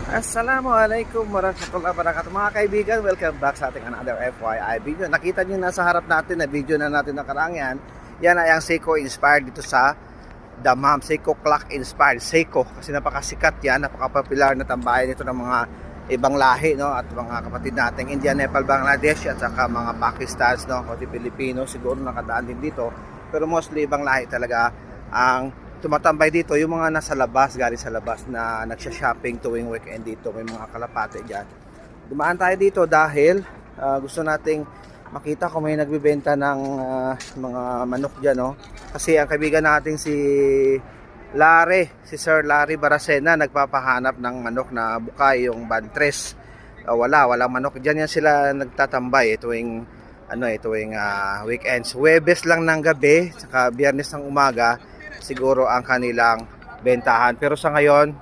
Assalamualaikum warahmatullahi wabarakatuh mga kaibigan, welcome back sa ating another FYI video. Nakita nyo nasa harap natin na video na natin nakarang yan ay ang Seiko inspired dito sa Dammam. Seiko clock inspired, Seiko kasi napakasikat yan, napaka-popular na tambayan nito ng mga ibang lahi, no? At mga kapatid nating India, Nepal, Bangladesh at saka mga Pakistans, no? O di Pilipino siguro nakadaan din dito, pero mostly ibang lahi talaga ang tumatambay dito, yung mga nasa labas, galing sa labas na nagsha-shopping tuwing weekend dito. May mga kalapate dyan. Dumaan tayo dito dahil gusto nating makita kung may nagbibenta ng mga manok dyan, no? Kasi ang kaibigan natin si Sir Larry Baracena, nagpapahanap ng manok na bukay, yung bantres. Walang manok dyan, yan sila nagtatambay tuwing weekends. Huwebes lang ng gabi, saka Biyernes ng umaga siguro ang kanilang bentahan. Pero sa ngayon,